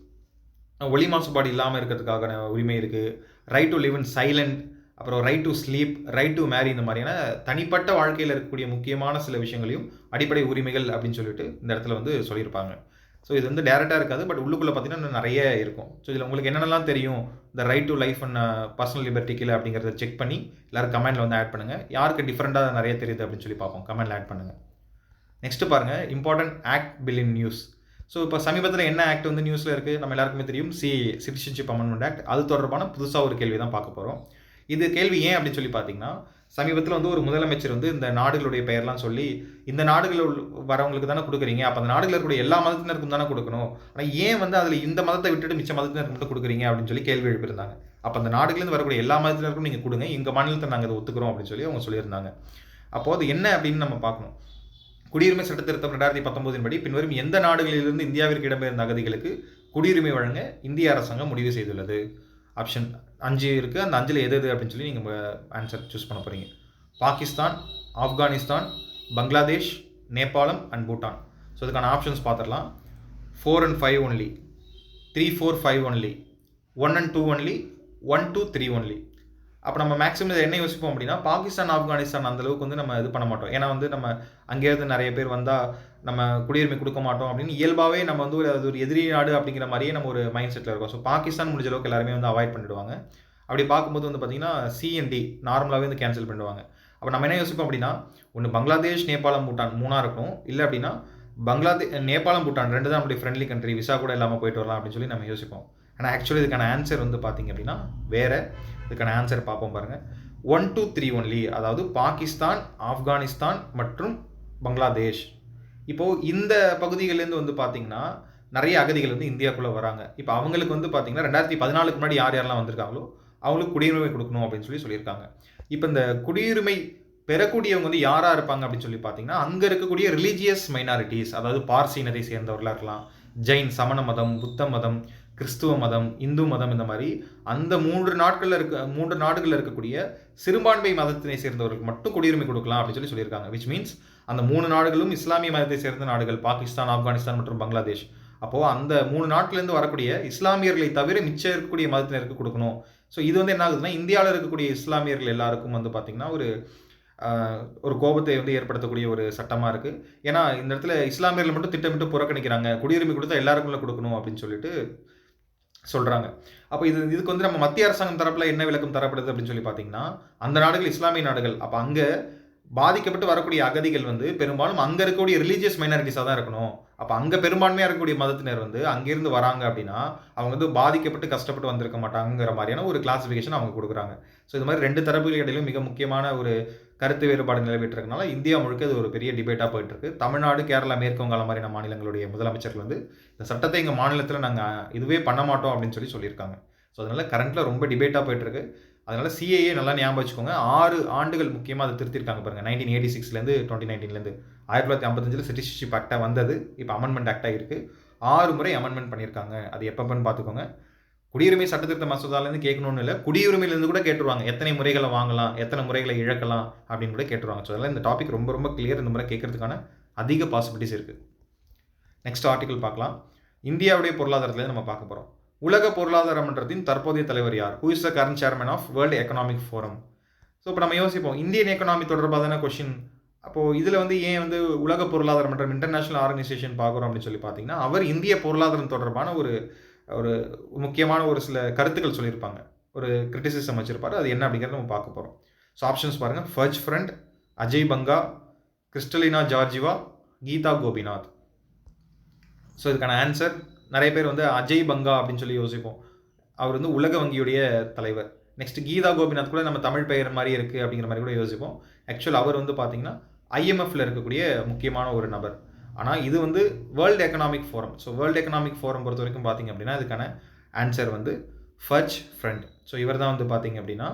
மாசுபாடு இல்லாமல் இருக்கிறதுக்கான உரிமை இருக்குது. Right to live in silent, அப்புறம் right to sleep, right to marry, இந்த மாதிரியான தனிப்பட்ட வாழ்க்கையில் இருக்கக்கூடிய முக்கியமான சில விஷயங்களையும் அடிப்படை உரிமைகள் அப்படின்னு சொல்லிட்டு இந்த இடத்துல வந்து சொல்லியிருப்பாங்க. ஸோ இது வந்து டேரெக்டாக இருக்காது, பட் உள்ளுக்குள்ளே பார்த்தீங்கன்னா இன்னும் நிறைய இருக்கும். ஸோ இதில் உங்களுக்கு என்னென்னலாம் தெரியும் இந்த right to life and personal liberty கீழே அப்படிங்கிறத செக் பண்ணி எல்லோரும் கமெண்ட்டில் வந்து ஆட் பண்ணுங்கள். யாருக்கு டிஃப்ரெண்ட்டாக நிறைய தெரியுது அப்படின்னு சொல்லி பார்ப்போம், கமெண்ட்டில் ஆட் பண்ணுங்கள். நெக்ஸ்ட்டு பாருங்கள், important act bill in news. So இப்போ சமீபத்தில் என்ன ஆக்ட் வந்து நியூஸில் இருக்குது நம்ம எல்லாருக்குமே தெரியும், சிட்டிசன்ஷிப் அமெண்ட்மெண்ட் ஆக்ட். அது தொடர்பான புதுசாக ஒரு கேள்வி தான் பார்க்க போகிறோம். இது கேள்வி ஏன் அப்படின்னு சொல்லி பார்த்தீங்கன்னா சமீபத்தில் வந்து ஒரு முதலமைச்சர் வந்து இந்த நாடுகளுடைய பெயர்லாம் சொல்லி இந்த நாடுகளில் வரவங்களுக்கு தானே கொடுக்குறீங்க, அப்போ அந்த நாடுகளில் இருக்கக்கூடிய எல்லா மதத்தினருக்கும் தானே கொடுக்கணும், ஆனால் ஏன் வந்து அதில் இந்த மதத்தை விட்டுட்டு மிச்ச மதத்தினருக்கு மட்டும் கொடுக்குறீங்க அப்படின்னு சொல்லி கேள்வி எழுப்பியிருந்தாங்க. அப்போ அந்த நாடுகளிலேருந்து வரக்கூடிய எல்லா மதத்தினருக்கும் நீங்கள் கொடுங்க, எங்கள் மாநிலத்தை நாங்கள் அதை ஒத்துக்கிறோம் அப்படின்னு சொல்லி அவங்க சொல்லியிருந்தாங்க. அப்போது அது என்ன அப்படின்னு நம்ம பார்க்கணும். குடியுரிமை சட்ட திருத்தம் 2019 படி பின்வரும் எந்த நாடுகளிலிருந்து இந்தியாவிற்கு இடம்பெயர்ந்த அகதிகளுக்கு குடியுரிமை வழங்க இந்திய அரசாங்கம் முடிவு செய்துள்ளது? ஆப்ஷன் 5 இருக்குது. அந்த 5ல் எது அப்படின்னு சொல்லி நீங்கள் ஆன்சர் சூஸ் பண்ண போகிறீங்க. பாகிஸ்தான், ஆப்கானிஸ்தான், பங்களாதேஷ், நேபாளம் அண்ட் பூட்டான். ஸோ இதுக்கான ஆப்ஷன்ஸ் பார்த்துடலாம். 4 and 5 only, 3, 4, 5 only, 1 and 2 only, 1, 2, 3 only. அப்போ நம்ம மேக்ஸிமம் இதை என்ன யோசிப்போம் அப்படின்னா பாகிஸ்தான், ஆப்கானிஸ்தான் அந்தளவுக்கு வந்து நம்ம இது பண்ண மாட்டோம். ஏன்னா வந்து நம்ம அங்கேயிருந்து நிறைய பேர் வந்தால் நம்ம குடியுரிமை கொடுக்க மாட்டோம் அப்படின்னு இயல்பாகவே நம்ம வந்து அது ஒரு எதிரி நாடு அப்படிங்கிற மாதிரியே நம்ம ஒரு மைண்ட் செட்டில் இருக்கோம். ஸோ பாகிஸ்தான் முடிஞ்ச அளவுக்கு எல்லாருமே வந்து அவாய்ட் பண்ணிடுவாங்க. அப்படி பார்க்கும்போது வந்து பார்த்திங்கன்னா CND நார்மலாகவே வந்து கேன்சல் பண்ணுவாங்க. அப்போ நம்ம என்ன யோசிப்போம் அப்படின்னா ஒன்று பங்களாதேஷ், நேபாளம், பூட்டான் 3ஆக இருக்கும். இல்லை அப்படின்னா நேபாளம், பூட்டான் 2 தான் நம்மளுடைய ஃப்ரெண்ட்லி கண்ட்ரி, விசா கூட இல்லாமல் போயிட்டு வரலாம் அப்படின்னு சொல்லி நம்ம யோசிப்போம். ஆனால் ஆக்சுவலி இதுக்கான ஆன்சர் வந்து பார்த்திங்க அப்படின்னா வேறு. இதுக்கான ஆன்சர் பார்ப்போம் பாருங்கள். 1, 2, 3 ஒன்லி, அதாவது பாகிஸ்தான், ஆப்கானிஸ்தான் மற்றும் பங்களாதேஷ். இப்போது இந்த பகுதிகளிலேருந்து வந்து பார்த்திங்கன்னா நிறைய அகதிகள் வந்து இந்தியாவுக்குள்ளே வராங்க. இப்போ அவங்களுக்கு வந்து பார்த்திங்கன்னா 2014 முன்னாடி யாரெல்லாம் வந்திருக்காங்களோ அவங்களுக்கு குடியுரிமை கொடுக்கணும் அப்படின்னு சொல்லியிருக்காங்க. இப்போ இந்த குடியுரிமை பெறக்கூடியவங்க வந்து யாராக இருப்பாங்க அப்படின்னு சொல்லி பார்த்தீங்கன்னா அங்கே இருக்கக்கூடிய ரிலீஜியஸ் மைனாரிட்டிஸ், அதாவது பார்சி இனத்தை சேர்ந்தவர்களாக இருக்கலாம், ஜெயின், சமண மதம், புத்த மதம், கிறிஸ்துவ மதம், இந்து மதம், இந்த மாதிரி அந்த 3 நாடுகளில் இருக்கக்கூடிய சிறுபான்மை மதத்தினை சேர்ந்தவர்களுக்கு மட்டும் குடியுரிமை கொடுக்கலாம் அப்படின்னு சொல்லியிருக்காங்க. விச் மீன்ஸ் அந்த 3 நாடுகளும் இஸ்லாமிய மதத்தை சேர்ந்த நாடுகள், பாகிஸ்தான், ஆப்கானிஸ்தான் மற்றும் பங்களாதேஷ். அப்போது அந்த 3 நாட்டிலேருந்து வரக்கூடிய இஸ்லாமியர்களை தவிர மிச்சம் இருக்கக்கூடிய மதத்தினருக்கு கொடுக்கணும். ஸோ இது வந்து என்ன ஆகுதுன்னா இந்தியாவில் இருக்கக்கூடிய இஸ்லாமியர்கள் எல்லாருக்கும் வந்து பார்த்திங்கன்னா ஒரு கோபத்தை வந்து ஏற்படுத்தக்கூடிய ஒரு சட்டமாக இருக்குது. ஏன்னா இந்த இடத்துல இஸ்லாமியர்கள் மட்டும் திட்டமிட்டு புறக்கணிக்கிறாங்க, குடியுரிமை கொடுத்தா எல்லாருக்குள்ள கொடுக்கணும் அப்படின்னு சொல்லிட்டு சொல்கிறாங்க. அப்போ இதுக்கு வந்து நம்ம மத்திய அரசாங்கம் தரப்பில் என்ன விளக்கம் தரப்படுது அப்படின்னு சொல்லி பார்த்தீங்கன்னா அந்த நாடுகள் இஸ்லாமிய நாடுகள். அப்போ அங்கே பாதிக்கப்பட்டு வரக்கூடிய அகதிகள் வந்து பெரும்பாலும் அங்கே இருக்கக்கூடிய ரிலீஜியஸ் மைனாரிட்டிஸாக தான் இருக்கணும். அப்போ அங்கே பெரும்பான்மையாக இருக்கக்கூடிய மதத்தினர் வந்து அங்கேருந்து வராங்க அப்படின்னா அவங்க வந்து பாதிக்கப்பட்டு கஷ்டப்பட்டு வந்திருக்க மாட்டாங்கிற மாதிரியான ஒரு கிளாசிஃபிகேஷன் அவங்க கொடுக்குறாங்க. ஸோ இது மாதிரி 2 தரப்புகள் இடையிலும் மிக முக்கியமான ஒரு கருத்து வேறுபாடு நிலவிட்டிருக்கனால இந்தியா முழுக்க இது ஒரு பெரிய டிபேட்டாக போயிட்டுருக்கு. தமிழ்நாடு, கேரளா, மேற்கு வங்காளம் மாதிரியான மாநிலங்களுடைய முதலமைச்சர்கள் வந்து இந்த சட்டத்தை எங்கள் மாநிலத்தில் நாங்கள் இதுவே பண்ண மாட்டோம் அப்படின்னு சொல்லியிருக்காங்க. ஸோ அதனால் கரண்ட்டில் ரொம்ப டிபேட்டாக போயிட்டுருக்கு. அதனால் CAA நல்லா ஞாபகம் வச்சுக்கோங்க. 6 ஆண்டுகள் முக்கியமாக அதை திருத்திருக்காங்க பாருங்கள். 1986லேருந்து 2019லேருந்து 1955 சிட்டிசன்ஷிப் ஆக்டாக வந்தது. இப்போ அமெண்ட்மெண்ட் ஆக்டாக இருக்குது. 6 முறை அமெண்ட்மெண்ட் பண்ணியிருக்காங்க. அது எப்பப்பன்னு பார்த்துக்கோங்க. குடியுரிமை சட்டத்திருத்த மசோதாலேருந்து கேட்கணும்னு இல்லை, குடியுரிமையிலேருந்து கூட கேட்டுருவாங்க. எத்தனை முறைகளை வாங்கலாம், எத்தனை முறைகளை இழக்கலாம் அப்படின்னு கூட கேட்டுருவாங்க. ஸோ அதனால் இந்த டாபிக் ரொம்ப ரொம்ப கிளியர். இந்த முறை கேட்கறதுக்கான அதிக பாசிபிலிட்டிஸ் இருக்குது. நெக்ஸ்ட் ஆர்டிகல் பார்க்கலாம். இந்தியாவுடைய பொருளாதாரத்துலேருந்து நம்ம பார்க்க போகிறோம். உலக பொருளாதார மன்றத்தின் தற்போதைய தலைவர் யார்? Who is the current chairman of world economic forum? So இப்போ நம்ம யோசிப்போம் இந்தியன் எக்கனாமி தொடர்பாக தானே கொஷின். அப்போது இதில் வந்து ஏன் வந்து உலக பொருளாதார மன்றம் இன்டர்நேஷனல் ஆர்கனைசேஷன் பார்க்குறோம் அப்படின்னு சொல்லி பார்த்தீங்கன்னா அவர் இந்திய பொருளாதாரம் தொடர்பான ஒரு முக்கியமான ஒரு சில கருத்துக்கள் சொல்லியிருப்பாங்க. ஒரு கிரிட்டிசிசம் வச்சுருப்பார். அது என்ன அப்படிங்கிறத நம்ம பார்க்க போகிறோம். ஸோ ஆப்ஷன்ஸ் பாருங்கள். ஃபர்ஜ் ஃப்ரண்ட், Ajay Banga, Kristalina Georgieva, Gita Gopinath. So இதுக்கான ஆன்சர் நிறைய பேர் வந்து அஜய் பங்கா அப்படின்னு சொல்லி யோசிப்போம். அவர் வந்து உலக வங்கியுடைய தலைவர். நெக்ஸ்ட் கீதா கோபிநாத் கூட நம்ம தமிழ் பெயர் மாதிரி இருக்குது அப்படிங்கிற மாதிரி கூட யோசிப்போம். ஆக்சுவல் அவர் வந்து பார்த்தீங்கன்னா ஐஎம்எஃப்ல இருக்கக்கூடிய முக்கியமான ஒரு நபர். ஆனால் இது வந்து world economic forum. So world economic forum பொறுத்த வரைக்கும் பார்த்தீங்க அப்படின்னா இதுக்கான ஆன்சர் வந்து ஃபர்ஜ் ஃப்ரண்ட். ஸோ இவர் தான் வந்து பார்த்தீங்க அப்படின்னா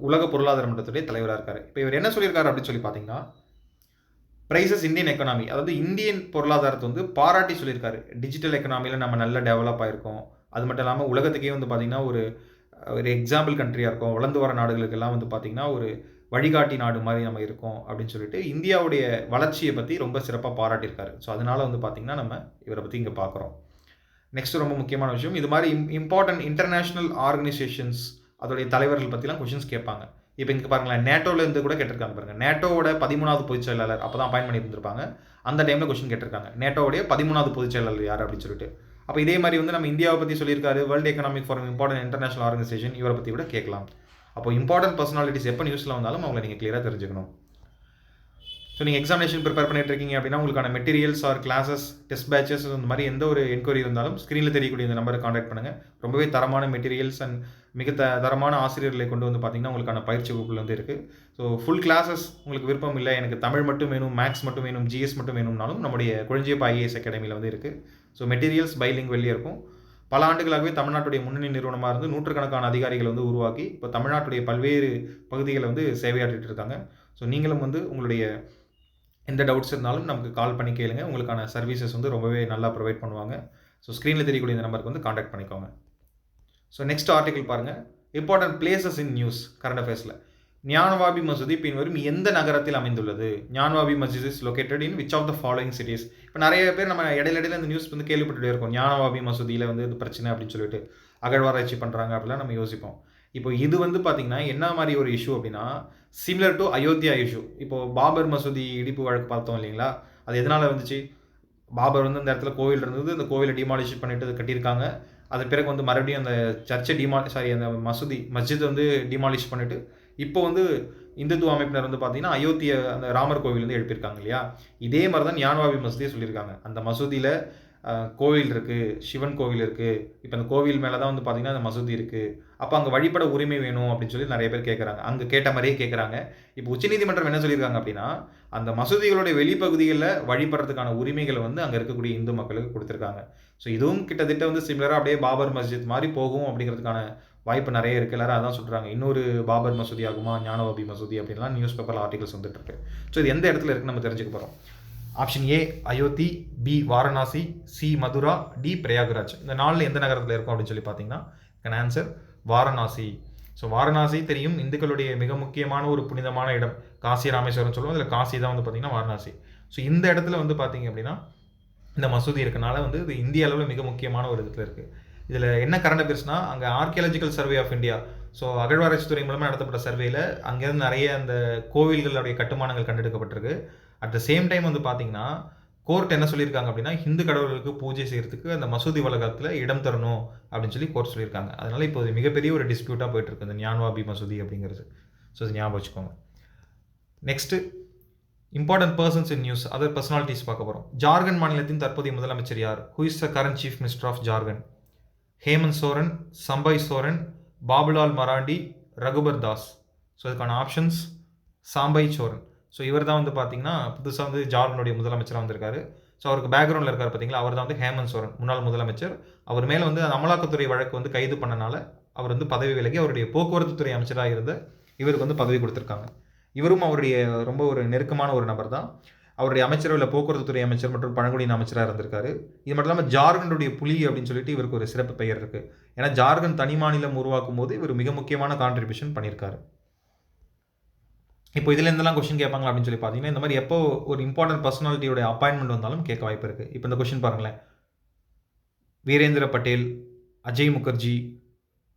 உலக பொருளாதார மன்றத்துடைய தலைவராக இருக்கார். இப்போ இவர் என்ன சொல்லியிருக்காரு அப்படின்னு சொல்லி பார்த்தீங்கன்னா, பிரைசஸ் இந்தியன் எக்கனாமி, அதாவது இந்தியன் பொருளாதாரத்தை வந்து பாராட்டி சொல்லியிருக்காரு. டிஜிட்டல் எக்கனாமியில் நம்ம நல்லா டெவலப் ஆகிருக்கோம். அது மட்டும் இல்லாமல் உலகத்துக்கே வந்து பார்த்திங்கன்னா ஒரு எக்ஸாம்பிள் கண்ட்ரியாக இருக்கும். வளர்ந்து வர நாடுகளுக்கெல்லாம் வந்து பார்த்திங்கன்னா ஒரு வழிகாட்டி நாடு மாதிரி நம்ம இருக்கோம் அப்படின்னு சொல்லிட்டு இந்தியாவுடைய வளர்ச்சியை பற்றி ரொம்ப சிறப்பாக பாராட்டியிருக்காரு. ஸோ அதனால் வந்து பார்த்திங்கன்னா நம்ம இவரை பற்றி இங்கே பார்க்குறோம். நெக்ஸ்ட் ரொம்ப முக்கியமான விஷயம், இது மாதிரி இம்பார்ட்டன்ட் இன்டர்நேஷ்னல் ஆர்கனைசேஷன்ஸ் அதோடைய தலைவர்கள் பற்றிலாம் கொஷின்ஸ் கேட்பாங்க. இப்போ இங்கே பாருங்களேன், நேட்டோலேருந்து கூட கேட்டிருக்காங்க பாருங்கள். நேட்டோவோட 13வது பொதுச் செயலாளர் அப்போ தான் அப்பாயின் பண்ணியிருந்திருப்பாங்க. அந்த டைமில் கொஷின் கேட்டிருக்காங்க, நேட்டோவுடைய 13வது பொதுச் செயலாளர் யார் அப்படின்னு சொல்லிட்டு. அப்போ இதே மாதிரி வந்து நம்ம இந்தியாவை பற்றி சொல்லியிருக்காரு. World economic forum important international organisation, இவரை பற்றி கூட கேட்கலாம். அப்போ இம்பார்ட்டன்ட் பர்சனாலிட்டிஸ் எப்போ நியூஸில் வந்தாலும் அவங்களை நீங்கள் கிளியராக தெரிஞ்சுக்கணும். ஸோ நீங்கள் எக்ஸாமினேஷன் ப்ரிப்பேர் பண்ணிட்டு இருக்கீங்க அப்படின்னா உங்களுக்கான materials or classes, test batches, இந்த மாதிரி எந்த ஒரு என்கொயரி இருந்தாலும் ஸ்க்ரீனில் தெரியக்கூடிய இந்த நம்பரை காண்டாக்ட் பண்ணுங்கள். ரொம்பவே தரமான மெட்டீரியல்ஸ் அண்ட் மிக தரமான ஆசிரியர்களை கொண்டு வந்து பார்த்தீங்கன்னா உங்களுக்கான பயிற்சி வகுப்புகள் வந்து இருக்குது. ஸோ ஃபுல் கிளாஸஸ் உங்களுக்கு விருப்பம் இல்லை, எனக்கு தமிழ் மட்டும் வேணும், மேக்ஸ் மட்டும் வேணும், ஜிஎஸ் மட்டும் வேணும்னாலும் நம்முடைய கொழிஞ்சியப்பா ஐஏஎஸ் அகாடமியில் வந்து இருக்குது. ஸோ மெட்டீரியல்ஸ் பைலிங் வெளியே இருக்கும். பல ஆண்டுகளாகவே தமிழ்நாட்டுடைய முன்னணி நிறுவனமாக இருந்து நூற்றுக்கணக்கான அதிகாரிகளை வந்து உருவாக்கி இப்போ தமிழ்நாட்டுடைய பல்வேறு பகுதிகளை வந்து சேவையாற்றிட்டு இருக்காங்க. ஸோ நீங்களும் வந்து உங்களுடைய எந்த டவுட்ஸ் இருந்தாலும் நமக்கு கால் பண்ணி கேளுங்க. உங்களுக்கான சர்வீசஸ் வந்து ரொம்பவே நல்லா ப்ரொவைட் பண்ணுவாங்க. ஸோ ஸ்க்ரீனில் தெரியக்கூடிய இந்த நம்பருக்கு வந்து காண்டாக்ட் பண்ணிக்கோங்க. ஸோ நெக்ஸ்ட் ஆர்டிகல் பாருங்கள், important places in news current அஃபேர்ஸில். ஞானவாபி மசூதி பின்வரும் எந்த நகரத்தில் அமைந்துள்ளது? Gyanvapi Masjid is located in which of the following cities. இப்போ நிறைய பேர் நம்ம இடையில இந்த நியூஸ் வந்து கேள்விப்பட்டுட்டே இருக்கோம். ஞானவாபி மசூதியில் வந்து இது பிரச்சனை அப்படின்னு சொல்லிட்டு அகழ்வாராய்ச்சி பண்ணுறாங்க அப்படிலாம் நம்ம யோசிப்போம். இப்போ இது வந்து பார்த்திங்கன்னா என்ன மாதிரி ஒரு இஷ்யூ அப்படின்னா, சிமிலர் டு அயோத்தியா இஷ்யூ. இப்போது பாபர் மசூதி இடிப்பு வழக்கு பார்த்தோம் இல்லைங்களா, அது எதனால் வந்துச்சு? பாபர் வந்து அந்த இடத்துல கோவில் இருந்தது, அந்த கோவிலை டிமாலிஷ் பண்ணிட்டு கட்டியிருக்காங்க. அது பிறகு வந்து மறுபடியும் அந்த சர்ச்சை அந்த மஸ்ஜித் வந்து டிமாலிஷ் பண்ணிவிட்டு இப்போ வந்து இந்துத்துவ அமைப்பினர் வந்து பார்த்தீங்கன்னா அயோத்திய அந்த ராமர் கோவில் வந்து எழுப்பியிருக்காங்க இல்லையா. இதே மாதிரி தான் ஞானவாபி மசூதியை சொல்லியிருக்காங்க. அந்த மசூதியில் கோவில் இருக்குது, சிவன் கோவில் இருக்குது. இப்போ அந்த கோவில் மேலே தான் வந்து பார்த்திங்கன்னா அந்த மசூதி இருக்குது. அப்போ அங்கே வழிபட உரிமை வேணும் அப்படின்னு சொல்லி நிறைய பேர் கேட்குறாங்க. அங்கே கேட்ட மாதிரியே கேட்குறாங்க. இப்போ உச்சநீதிமன்றம் என்ன சொல்லியிருக்காங்க அப்படின்னா, அந்த மசூதிகளுடைய வெளிப்பகுதிகளில் வழிபடுறதுக்கான உரிமைகளை வந்து அங்கே இருக்கக்கூடிய இந்து மக்களுக்கு கொடுத்துருக்காங்க. ஸோ இதுவும் கிட்டத்தட்ட வந்து சிமிலராக அப்படியே பாபர் மஸ்ஜித் மாதிரி போகும் அப்படிங்கிறதுக்கான வாய்ப்பு நிறைய இருக்குது. எல்லாரும் அதான் சொல்கிறாங்க, இன்னொரு பாபர் மசூதி ஆகுமா ஞானவாபி மசூதி அப்படின்லாம் நியூஸ் பேப்பரில் ஆர்டிகல்ஸ் வந்துட்டு இருக்கு. ஸோ இது எந்த இடத்துல இருக்குன்னு நம்ம தெரிஞ்சுக்க போகிறோம். Option A Ayodhya, B Varanasi, C Mathura, D Prayagraj. இந்த நாளில் எந்த நகரத்தில் இருக்கும் அப்படின்னு சொல்லி பார்த்தீங்கன்னா ஆன்சர் வாரணாசி. ஸோ வாரணாசி தெரியும், இந்துக்களுடைய மிக முக்கியமான ஒரு புனிதமான இடம். காசி ராமேஸ்வரம் சொல்லுவோம், இதில் காசி தான் வந்து பார்த்திங்கன்னா வாரணாசி. ஸோ இந்த இடத்துல வந்து பார்த்திங்க அப்படின்னா இந்த மசூதி இருக்கனால வந்து இது இந்திய அளவில் மிக முக்கியமான ஒரு இடத்துல இருக்குது. இதில் என்ன கரண்ட் அஃபேர்ஸ்னால், அங்கே archaeological survey of India, so அகழ்வாராய்ச்சித்துறை மூலமாக நடத்தப்பட்ட சர்வேயில் அங்கேருந்து நிறைய அந்த கோவில்களுடைய கட்டுமானங்கள் கண்டெடுக்கப்பட்டிருக்கு. அட் த சேம் டைம் வந்து பார்த்தீங்கன்னா கோர்ட் என்ன சொல்லியிருக்காங்க அப்படின்னா, ஹிந்து கடவுள்களுக்கு பூஜை செய்கிறதுக்கு அந்த மசூதி வளாகத்தில் இடம் தரணும் அப்படின்னு சொல்லி கோர்ட் சொல்லியிருக்காங்க. அதனால் இப்போ மிகப்பெரிய ஒரு டிஸ்பியூட்டாக போயிட்டுருக்கு இந்த ஞானவாபி மசூதி அப்படிங்கிறது. ஸோ இது ஞாபகம் வச்சுக்கோங்க. Next important persons in news, other personalities பார்க்க போகிறோம். ஜார்க்கண்ட் மாநிலத்தின் தற்போதைய முதலமைச்சர் யார்? Who is the current chief minister of Jharkhand? Hemant Soren, Champai Soren, Babulal Marandi, Raghubar Das. So இதுக்கான ஆப்ஷன்ஸ் சாம்பை சோரன். ஸோ இவர் தான் வந்து பார்த்தீங்கன்னா புதுசாக வந்து ஜார்க்கண்டுடைய முதலமைச்சராக வந்திருக்காரு. ஸோ அவருக்கு பேக்ரவுண்டில் இருக்கார் பார்த்தீங்களா, அவர் தான் வந்து ஹேமந்த் சோரன், முன்னாள் முதலமைச்சர். அவர் மேலே வந்து அமலாக்கத்துறை வழக்கு வந்து கைது பண்ணனால அவர் வந்து பதவி விலகி அவருடைய போக்குவரத்துத்துறை அமைச்சராக இருந்த இவருக்கு வந்து பதவி கொடுத்துருக்காங்க. இவரும் அவருடைய ரொம்ப ஒரு நெருக்கமான ஒரு நபர் தான். அவருடைய அமைச்சரவையில் போக்குவரத்துத்துறை அமைச்சர் மற்றும் பழங்குடியின அமைச்சராக இருந்திருக்காரு. இது மட்டும் இல்லாமல் ஜார்க்கண்டுடைய புலி அப்படின்னு சொல்லிட்டு இவருக்கு ஒரு சிறப்பு பெயர் இருக்குது. ஏன்னா ஜார்க்கண்ட் தனி மாநிலம் உருவாக்கும் போது இவர் மிக முக்கியமான கான்ட்ரிபியூஷன் பண்ணியிருக்காரு. இப்போ இதில் இருந்தெல்லாம் கொஸ்டின் கேட்பாங்க அப்படின்னு சொல்லி பார்த்தீங்கன்னா, இந்த மாதிரி எப்போ ஒரு இம்பார்ட்டன்ட் பர்சனாலிட்டியோட அப்பாயின்மெண்ட் வந்தாலும் கேட்க வாய்ப்பு இருக்குது. இப்போ இந்த கொஸ்டின் பாருங்களேன், வீரேந்திர பட்டேல், அஜய் முகர்ஜி,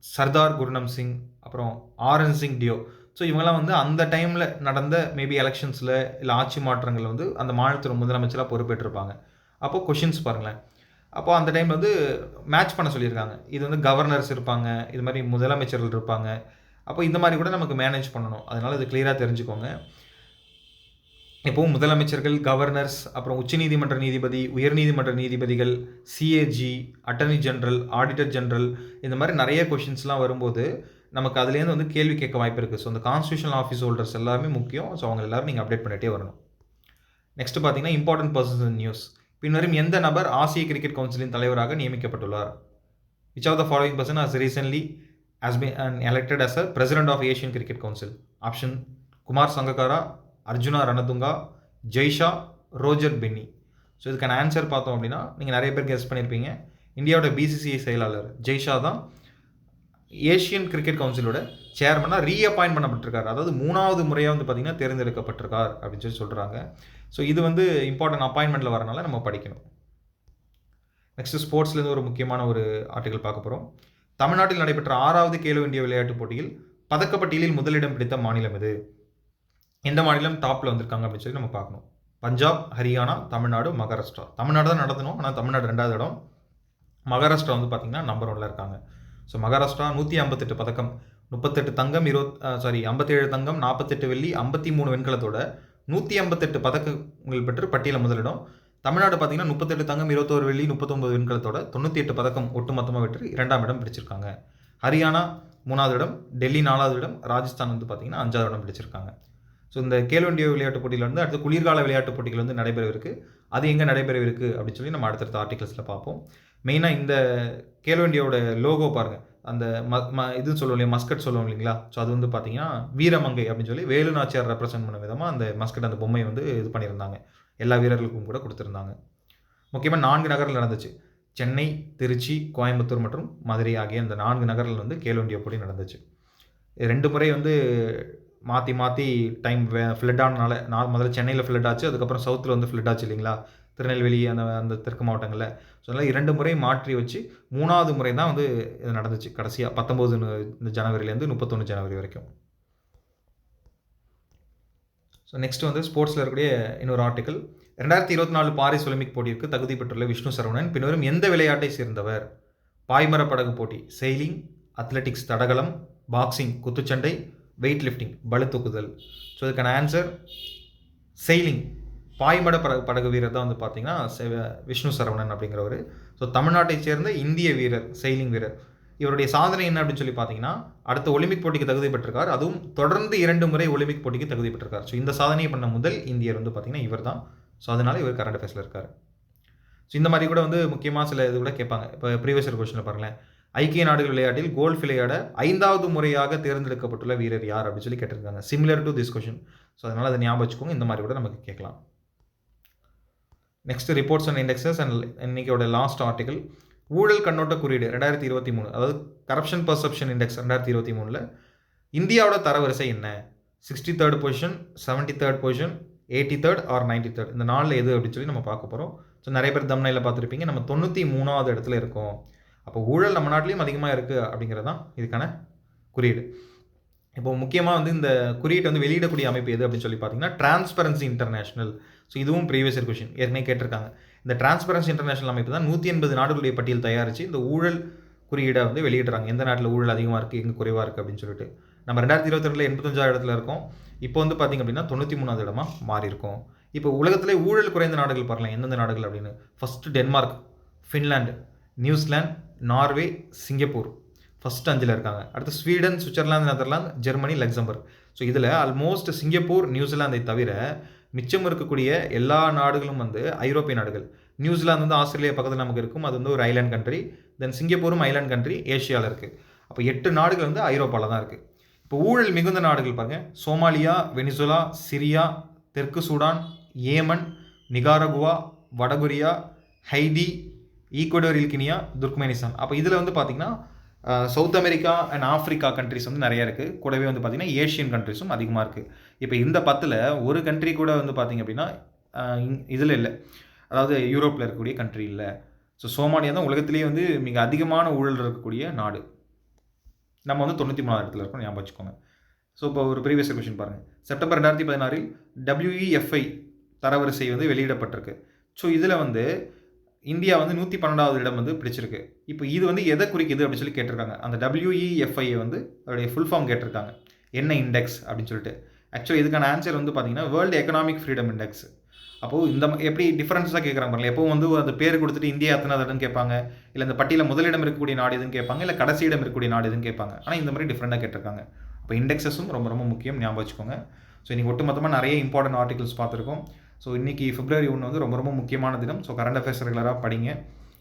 சர்தார் குர்னம் சிங், அப்புறம் ஆர்என் சிங் டியோ. ஸோ இவங்கெல்லாம் வந்து அந்த டைமில் நடந்த மேபி எலெக்ஷன்ஸில் இல்லை ஆட்சி மாற்றங்கள் வந்து அந்த மாநிலத்தோட முதலமைச்சராக பொறுப்பேற்றிருப்பாங்க. அப்போது கொஷின்ஸ் பாருங்களேன், அப்போ அந்த டைமில் வந்து மேட்ச் பண்ண சொல்லியிருக்காங்க. இது வந்து கவர்னர்ஸ் இருப்பாங்க, இது மாதிரி முதலமைச்சர்கள் இருப்பாங்க. அப்போ இந்த மாதிரி கூட நமக்கு மேனேஜ் பண்ணணும். அதனால் இது கிளியராக தெரிஞ்சுக்கோங்க. இப்போது முதலமைச்சர்கள், கவர்னர்ஸ், அப்புறம் உச்சநீதிமன்ற நீதிபதி, உயர்நீதிமன்ற நீதிபதிகள், CAG, attorney general, auditor general, இந்த மாதிரி நிறைய கொஷின்ஸ்லாம் வரும்போது நமக்கு அதுலேருந்து வந்து கேள்வி கேட்க வாய்ப்பு இருக்குது. ஸோ அந்த கான்ஸ்டியூஷனல் ஆஃபீஸ் ஹோல்டர்ஸ் எல்லாருமே முக்கியம். ஸோ அவங்க எல்லாரும் நீங்கள் அப்டேட் பண்ணிகிட்டே வரணும். நெக்ஸ்ட் பார்த்தீங்கன்னா இம்பார்ட்டன்ட் பர்சன்ஸ் இன் நியூஸ். பின்வரும் எந்த நபர் ஆசிய கிரிக்கெட் கவுன்சிலின் தலைவராக நியமிக்கப்பட்டுள்ளார்? Which of the following person has recently been elected as a president of Asian Cricket Council? Option Kumar Sangakkara, Arjuna Ranatunga, Jay Shah, Roger Binny. So இதுக்கான ஆன்சர் பார்த்தோம் அப்படின்னா நீங்கள் நிறைய பேர் கெஸ் பண்ணியிருப்பீங்க. இந்தியாவோட பிசிசிஐ செயலாளர் ஜெய்ஷா தான் ஏஷியன் கிரிக்கெட் கவுன்சிலோட சேர்மனாக ரீஅப்பாயின்ட் பண்ணப்பட்டிருக்கார். அதாவது 3வது முறையாக வந்து பார்த்திங்கன்னா தேர்ந்தெடுக்கப்பட்டிருக்கார் அப்படின்னு சொல்லி சொல்கிறாங்க. ஸோ இது வந்து இம்பார்ட்டன்ட் அப்பாயின்மெண்ட்டில் வரனால நம்ம படிக்கணும். நெக்ஸ்ட்டு ஸ்போர்ட்ஸ்லேருந்து ஒரு முக்கியமான ஒரு ஆர்டிகல் பார்க்க போகிறோம். தமிழ்நாட்டில் நடைபெற்ற 6வது கேலோ இந்தியா விளையாட்டுப் போட்டியில் பதக்கப்பட்டியலில் முதலிடம் பிடித்த மாநிலம் இது? எந்த மாநிலம் டாப்பில் வந்திருக்காங்க அப்படின்னு சொல்லி நம்ம பார்க்கணும். பஞ்சாப், ஹரியானா, தமிழ்நாடு, மகாராஷ்டிரா. தமிழ்நாடு தான் நடத்தணும், ஆனால் தமிழ்நாடு 2வது இடம். மகாராஷ்டிரா வந்து பார்த்திங்கன்னா நம்பர் 1ல் இருக்காங்க. ஸோ மகாராஷ்டிரா 158 பதக்கம், 38 தங்கம், 57 தங்கம், 48 வெள்ளி, 53 வெண்கலத்தோட 158 பதக்கங்கள் பெற்று பட்டியலில் முதலிடம். தமிழ்நாடு பார்த்தீங்கன்னா 38 தங்கம், 21 வெள்ளி, 39 வெண்கலத்தோட 98 பதக்கம் ஒட்டுமொத்தமாக வெற்றி 2ஆம் இடம் பிடிச்சிருக்காங்க. ஹரியானா 3வது இடம், டெல்லி 4வது இடம், ராஜஸ்தான் வந்து பார்த்தீங்கன்னா 5வது இடம் பிடிச்சிருக்காங்க. ஸோ இந்த கேலோ இந்தியா விளையாட்டுப் போட்டியில் வந்து அடுத்து குளிர்கால விளையாட்டுப் போட்டிகள் வந்து நடைபெறவிருக்கு. அது எங்கே நடைபெறவிருக்கு அப்படின்னு சொல்லி நம்ம அடுத்தடுத்த ஆர்டிகல்ஸில் பார்ப்போம். மெயினாக இந்த கேலோ இந்தியாவோட லோகோ பாருங்கள், அந்த இதுன்னு சொல்லுவோம் இல்லையா, மஸ்கட் சொல்லுவோம் இல்லைங்களா. ஸோ அது வந்து பார்த்தீங்கன்னா வீரமங்கை அப்படின்னு சொல்லி வேலு நாச்சியார் ரெப்ரசென்ட் பண்ண விதமாக அந்த மஸ்கட் அந்த பொம்மை வந்து இது பண்ணியிருந்தாங்க. எல்லா வீரர்களுக்கும் கூட கொடுத்துருந்தாங்க. முக்கியமாக 4 நகரில் நடந்துச்சு. சென்னை, திருச்சி, கோயம்புத்தூர் மற்றும் மதுரை ஆகிய அந்த 4 நகரில் வந்து கேலோ இந்தியா போட்டி நடந்துச்சு. 2 முறை வந்து மாற்றி மாற்றி டைம் ஃப்ளட் ஆனனால, முதல்ல சென்னையில் ஃப்ளட் ஆச்சு, அதுக்கப்புறம் சவுத்தில் வந்து ஃப்ளட் ஆச்சு இல்லைங்களா, திருநெல்வேலி அந்த தெற்கு மாவட்டங்களில். ஸோ அதனால் 2 முறை மாற்றி வச்சு 3வது முறை தான் வந்து இது நடந்துச்சு கடைசியாக 19 ஜனவரிலேருந்து 31 ஜனவரி வரைக்கும். ஸோ நெக்ஸ்ட் வந்து ஸ்போர்ட்ஸில் இருக்கக்கூடிய இன்னொரு ஆர்டிக்கல். 2024 பாரிஸ் ஒலிம்பிக் போட்டிற்கு தகுதி பெற்றுள்ள விஷ்ணு சரவணன் பின்வரும் எந்த விளையாட்டை சேர்ந்தவர்? பாய்மர படகு போட்டி, செயிலிங், அத்லெட்டிக்ஸ் தடகளம், பாக்ஸிங் குத்துச்சண்டை, வெயிட் லிஃப்டிங் பளு தூக்குதல். ஸோ இதுக்கான ஆன்சர் செயிலிங். பாய்மர படகு வீரர் தான் வந்து பார்த்தீங்கன்னா விஷ்ணு சரவணன் அப்படிங்கிறவர். ஸோ தமிழ்நாட்டை சேர்ந்த இந்திய வீரர், செயிலிங் வீரர். இவருடைய சாதனை என்ன அப்படின்னு சொல்லி பார்த்தீங்கன்னா அடுத்த ஒலிம்பிக் போட்டிக்கு தகுதி பெற்றிருக்கார். அதுவும் தொடர்ந்து 2 முறை ஒலிம்பிக் போட்டிக்கு தகுதி பெற்றிருக்கார். ஸோ இந்த சாதனையை பண்ண முதல் இந்தியர் வந்து பார்த்தீங்கன்னா இவர் தான். ஸோ அதனால இவர் கரண்ட் அஃபேர்ஸில் இருக்கார். ஸோ இந்த மாதிரி கூட வந்து முக்கியமாக சில இது கூட கேட்பாங்க. இப்போ ப்ரீவியஸ் இயர் கொஸ்டினில் பாருங்களேன், ஐக்கிய நாடுகள் விளையாட்டில் கோல்ஃப் விளையாட 5வது முறையாக தேர்ந்தெடுக்கப்பட்டுள்ள வீரர் யார் அப்படின்னு சொல்லி கேட்டிருக்காங்க. Similar to this question. So அதனால் அதை ஞாபகம் வச்சுக்கோங்க. இந்த மாதிரி கூட நமக்கு கேட்கலாம். Next reports and indexes and இன்னைக்கோட லாஸ்ட் ஆர்டிகல். ஊழல் கண்ணோட்ட குறியீடு 2023, அதாவது கரப்ஷன் பர்செப்ஷன் இண்டெக்ஸ் 2023ல் இந்தியாவோட தரவரிசை என்ன? 63rd position, 73rd position, 83rd R 93rd, இந்த 4ல் எது அப்படின்னு சொல்லி நம்ம பார்க்க போகிறோம். ஸோ நிறைய பேர் தம்னையில் பார்த்துருப்பீங்க, நம்ம 93வது இடத்துல இருக்கோம். அப்போ ஊழல் நம்ம நாட்டிலையும் அதிகமாக இருக்குது அப்படிங்கிறது தான் இதுக்கான குறியீடு. இப்போ முக்கியமாக வந்து இந்த குறியீட்டை வந்து வெளியிடக்கூடிய அமைப்பு எது அப்படின்னு சொல்லி பார்த்தீங்கன்னா டிரான்ஸ்பரன்சி இன்டர்நேஷனல். ஸோ இதுவும் ப்ரீவியஸ் இயர் கொஸ்டின் ஏற்கனவே கேட்டிருக்காங்க. இந்த டிரான்ஸ்பரன்சி இன்டர்நேஷனல் அமைப்பு தான் 180 நாடுகளுடைய பட்டியல் தயாரித்து இந்த ஊழல் குறியீடை வந்து வெளியிடுறாங்க. எந்த நாட்டில் ஊழல் அதிகமாக இருக்குது, எங்கே குறைவாக இருக்குது அப்படின்னு சொல்லிட்டு. நம்ம 2022 85வது இடத்துல இருக்கோம். இப்போ வந்து பார்த்திங்க அப்படின்னா 93வது இடமா மாறி இருக்கும். இப்போ உலகத்திலே ஊழல் குறைந்த நாடுகள் பாருங்கள் எந்தெந்த நாடுகள் அப்படின்னு. First Denmark, Finland, New Zealand, Norway, Singapore first 5ல் இருக்காங்க. அடுத்து Sweden, Switzerland, Netherlands, Germany, Luxembourg. So இதில் ஆல்மோஸ்ட் சிங்கப்பூர், நியூசிலாந்தை தவிர மிச்சம் இருக்கக்கூடிய எல்லா நாடுகளும் வந்து ஐரோப்பிய நாடுகள். நியூசிலாந்து வந்து ஆஸ்திரேலியா பக்கத்தில் நமக்கு இருக்கும், அது வந்து ஒரு ஐலாண்ட் கண்ட்ரி. தென் சிங்கப்பூரும் ஐலாண்ட் கண்ட்ரி ஏஷியாவில் இருக்குது. அப்போ 8 நாடுகள் வந்து ஐரோப்பாவில் தான் இருக்குது. இப்போ ஊழல் மிகுந்த நாடுகள் பாருங்கள், சோமாலியா, வெனிசுலா, சிரியா, தெற்கு சூடான், ஏமன், நிகாரகுவா, வடகொரியா, ஹைதி, ஈக்குவடோரியல் கினியா, துர்க்மெனிஸ்தான். அப்போ இதில் வந்து பார்த்திங்கன்னா south America and Africa countries வந்து நிறையா இருக்குது. கூடவே வந்து பார்த்திங்கன்னா ஏஷியன் கண்ட்ரிஸும் அதிகமாக இருக்குது. இப்போ இந்த 10ல் ஒரு கண்ட்ரி கூட வந்து பார்த்திங்க அப்படின்னா இதில் இல்லை, அதாவது யூரோப்பில் இருக்கக்கூடிய கண்ட்ரி இல்லை. ஸோ சோமாலியா தான் உலகத்திலேயே வந்து மிக அதிகமான ஊழல் இருக்கக்கூடிய நாடு. நம்ம வந்து 93வது இடத்துல இருக்கோம், ஞாபகம் வச்சுக்கோங்க. ஸோ இப்போ ஒரு ப்ரீவியஸ் கொஸ்டின் பாருங்கள். செப்டம்பர் 2016 WEFI தரவரிசை வந்து வெளியிடப்பட்டிருக்கு. ஸோ இதில் வந்து இந்தியா வந்து 112வது இடம் வந்து பிடிச்சிருக்கு. இப்போ இது வந்து எதை குறிக்குது அப்படின்னு சொல்லி கேட்டிருக்காங்க. அந்த WEFI வந்து அதோடைய ஃபுல் ஃபார்ம் கேட்டிருக்காங்க. என்ன இண்டெக்ஸ் அப்படின்னு சொல்லிட்டு. ஆக்சுவலி இதுக்கான ஆன்சர் வந்து பார்த்தீங்கன்னா வேர்ல்டு எக்கனாமிக் ஃப்ரீடம் இண்டெக்ஸ். அப்போது இந்த எப்படி டிஃபரன்ஸாக கேட்குறாங்க பாருங்கள். எப்பவும் வந்து அந்த பேர் கொடுத்துட்டு இந்தியா எத்தனாவது இடம்னு கேட்பாங்க, இல்லை இந்த பட்டியலில் முதலிடம் இருக்கக்கூடிய நாடு எதுன்னு கேட்பாங்க, இல்லை கடைசி இடம் இருக்கக்கூடிய நாடு எதுன்னு கேட்பாங்க. ஆனால் இந்த மாதிரி டிஃப்ரெண்ட்டாக கேட்டிருக்காங்க. அப்போ இண்டெக்ஸஸும் ரொம்ப ரொம்ப முக்கியம், ஞாபகம் வச்சுக்கோங்க. ஸோ இன்றைக்கி ஒட்டுமொத்தமாக நிறைய இம்பார்ட்டன்ட் ஆர்டிகல்ஸ் பார்த்துருக்கோம். ஸோ இன்றைக்கி February 1 வந்து ரொம்ப ரொம்ப முக்கியமான தினம். ஸோ கரண்ட் அஃபேர்ஸ் ரெகுலராக படிங்க.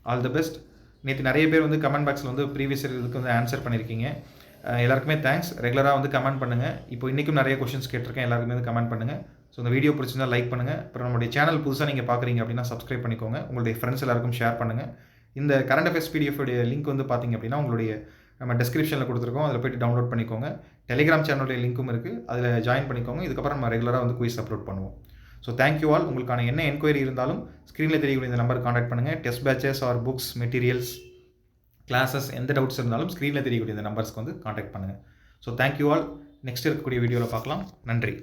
All the best. நேற்று நிறைய பேர் வந்து கமெண்ட் பாக்ஸில் வந்து ப்ரீவியஸ் இதுக்கு வந்து ஆன்சர் பண்ணியிருக்கீங்க. எல்லாருக்குமே தேங்க்ஸ். ரெகுலராக வந்து கமெண்ட் பண்ணுங்கள். இப்போ இன்றைக்கும் நிறைய கொஷின்ஸ் கேட்டிருக்கேன், எல்லாருக்குமே வந்து கமெண்ட் பண்ணுங்கள். ஸோ இந்த வீடியோ பிடிச்சிருந்தால் லைக் பண்ணுங்கள். அப்புறம் நம்மளுடைய சேனல் புதுசாக நீங்கள் பார்க்குறீங்க அப்படின்னா சப்ஸ்கிரைப் பண்ணிக்கோங்க. உங்களுடைய ஃப்ரெண்ட்ஸ் எல்லாருக்கும் ஷேர் பண்ணுங்கள். இந்த கரண்ட் அஃபேர்ஸ் PDF உடைய லிங்க் வந்து பார்த்தீங்க அப்படின்னா உங்களுடைய நம்ம டிஸ்கிரிப்ஷனில் கொடுத்துருக்கோம், அதில் போய்ட்டு டவுன்லோட் பண்ணிக்கோங்க. டெலிகிராம் சேனலுடைய லிங்க்கும் இருக்குது, அதில் ஜாயின் பண்ணிக்கோங்க. இதுக்கப்புறம் நம்ம ரெகுலராக வந்து குயிஸ் அப்லோட் பண்ணுவோம். So thank you all. உங்களுக்கான என்ன என்கொயரி இருந்தாலும் ஸ்க்ரீனில் தெரியக்கூடிய இந்த நம்பர் கான்டாக்ட் பண்ணுங்கள். Test batches or books, materials, classes, எந்த டவுட்ஸ் இருந்தாலும் ஸ்க்ரீனில் தெரியக்கூடிய இந்த நம்பர்ஸ்க்கு வந்து கான்டாக்ட் பண்ணுங்கள். So thank you all. நெக்ஸ்ட் இருக்கக்கூடிய வீடியோவில் பார்க்கலாம். நன்றி.